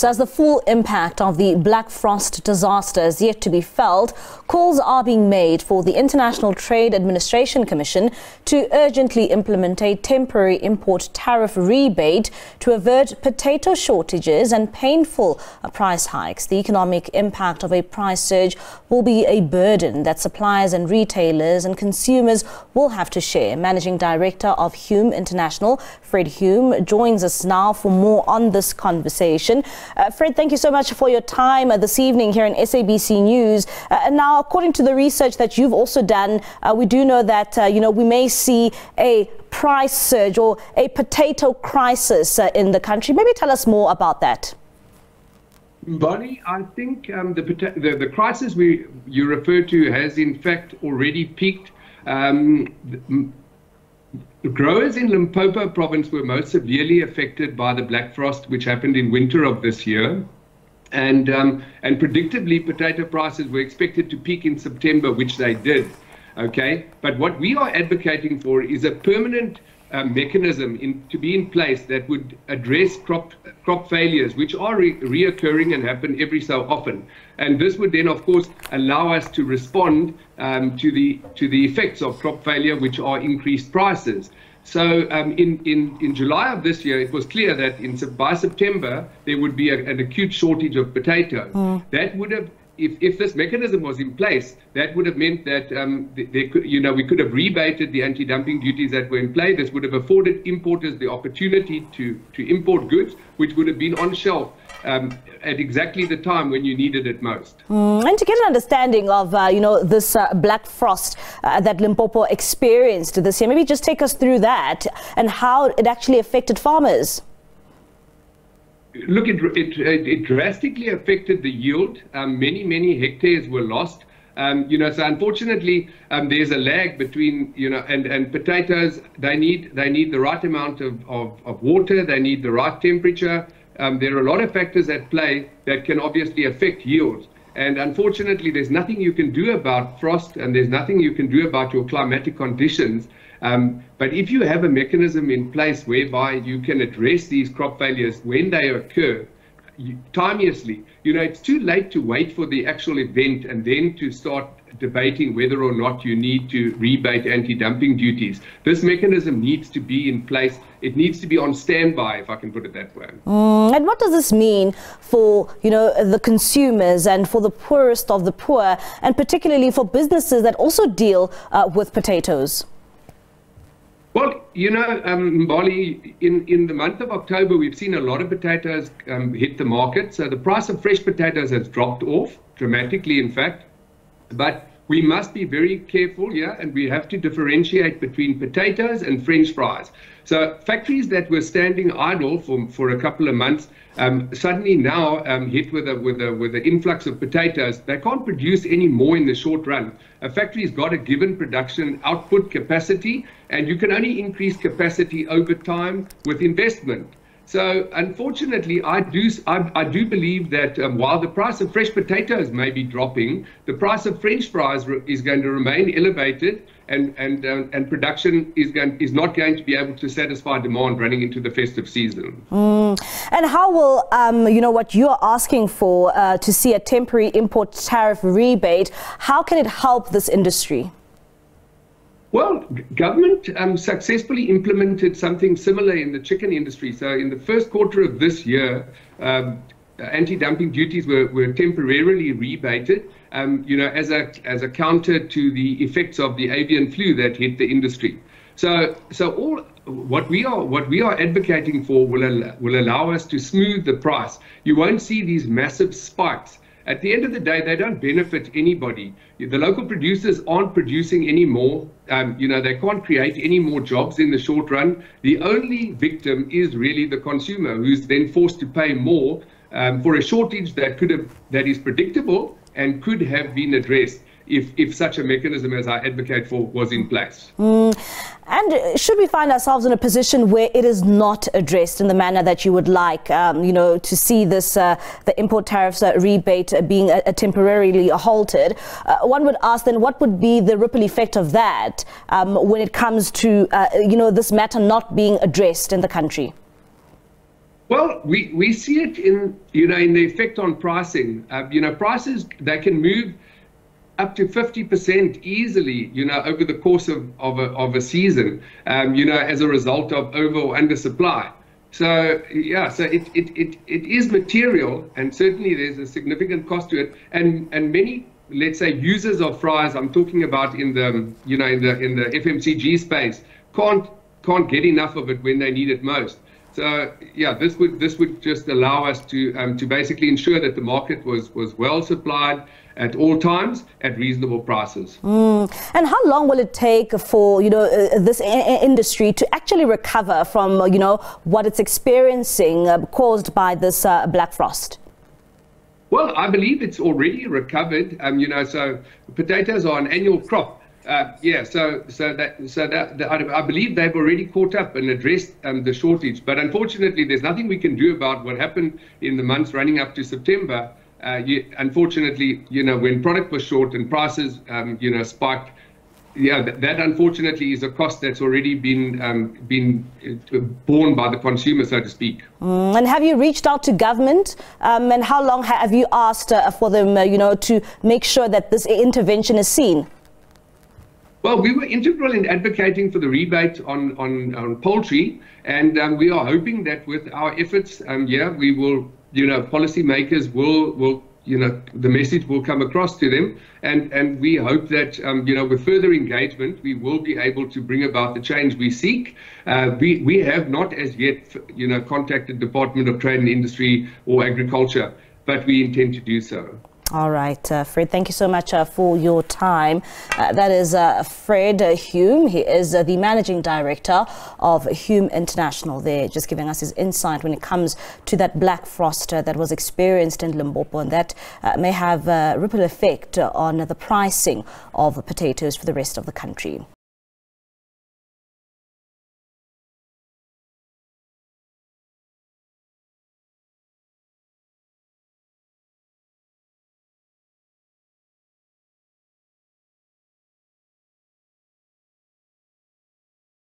So as the full impact of the Black Frost disaster is yet to be felt, calls are being made for the International Trade Administration Commission to urgently implement a temporary import tariff rebate to avert potato shortages and painful price hikes. The economic impact of a price surge will be a burden that suppliers and retailers and consumers will have to share. Managing Director of Hume International, Fred Hume, joins us now for more on this conversation. Fred, thank you so much for your time this evening here in SABC News. Now, according to the research that you've also done, we do know that, we may see a price surge or a potato crisis in the country. Maybe tell us more about that. Bonnie, I think the crisis you refer to has in fact already peaked. Growers in Limpopo province were most severely affected by the Black Frost, which happened in winter of this year. And predictably, potato prices were expected to peak in September, which they did. Okay, but what we are advocating for is a permanent mechanism to be in place that would address crop failures, which are reoccurring and happen every so often. And this would then, of course, allow us to respond to the effects of crop failure, which are increased prices. So in July of this year, it was clear that by September there would be an acute shortage of potato. That would have, if this mechanism was in place, that would have meant that we could have rebated the anti-dumping duties that were in play. This would have afforded importers the opportunity to import goods, which would have been on shelf at exactly the time when you needed it most. And to get an understanding of, this Black Frost that Limpopo experienced this year, maybe just take us through that and how it actually affected farmers. Look, it drastically affected the yield. Many hectares were lost. So unfortunately, there's a lag between, and potatoes, they need the right amount of water, they need the right temperature. There are a lot of factors at play that can obviously affect yields. And unfortunately, there's nothing you can do about frost, and there's nothing you can do about your climatic conditions. But if you have a mechanism in place whereby you can address these crop failures when they occur, timeously, it's too late to wait for the actual event and then to start debating whether or not you need to rebate anti-dumping duties. This mechanism needs to be in place. It needs to be on standby, if I can put it that way. And what does this mean for, the consumers and for the poorest of the poor, and particularly for businesses that also deal with potatoes? Well, Mbali, in the month of October, we've seen a lot of potatoes hit the market. So the price of fresh potatoes has dropped off dramatically, in fact. But we must be very careful here, and we have to differentiate between potatoes and French fries. So factories that were standing idle for a couple of months suddenly now hit with the influx of potatoes. They can't produce any more in the short run. A factory's got a given production output capacity, and you can only increase capacity over time with investment. So unfortunately, I do believe that while the price of fresh potatoes may be dropping, the price of French fries is going to remain elevated, and production is not going to be able to satisfy demand running into the festive season. And how will what you're asking for to see a temporary import tariff rebate? How can it help this industry? Well, government successfully implemented something similar in the chicken industry. So in the first quarter of this year, anti-dumping duties were temporarily rebated, as a counter to the effects of the avian flu that hit the industry. So what we are advocating for will allow us to smooth the price. You won't see these massive spikes. At the end of the day, they don't benefit anybody. The local producers aren't producing any more. They can't create any more jobs in the short run. The only victim is really the consumer, who's then forced to pay more for a shortage that is predictable and could have been addressed if such a mechanism as I advocate for was in place. And should we find ourselves in a position where it is not addressed in the manner that you would like, to see this, the import tariffs rebate being temporarily halted, one would ask then what would be the ripple effect of that when it comes to, this matter not being addressed in the country? Well, we see it in, in the effect on pricing. Prices, they can move up to 50% easily, over the course of a season, as a result of over or under supply. So yeah, so it is material, and certainly there's a significant cost to it. And many, let's say, users of fries, I'm talking about in the in the FMCG space, can't get enough of it when they need it most. So yeah, this would just allow us to basically ensure that the market was well supplied at all times at reasonable prices. And how long will it take for this industry to actually recover from what it's experiencing caused by this black frost? Well, I believe it's already recovered. So potatoes are an annual crop. I believe they've already caught up and addressed the shortage. But unfortunately, there's nothing we can do about what happened in the months running up to September. Unfortunately, when product was short and prices, spiked, that unfortunately is a cost that's already been borne by the consumer, so to speak. And have you reached out to government? And how long have you asked for them, to make sure that this intervention is seen? Well, we were integral in advocating for the rebate on poultry, and we are hoping that with our efforts, we will, policymakers will, the message will come across to them, and we hope that, with further engagement, we will be able to bring about the change we seek. We have not as yet, contacted Department of Trade and Industry or Agriculture, but we intend to do so. All right, Fred, thank you so much for your time. That is Fred Hume. He is the Managing Director of Hume International there, just giving us his insight when it comes to that black frost that was experienced in Limpopo, and that may have a ripple effect on the pricing of potatoes for the rest of the country.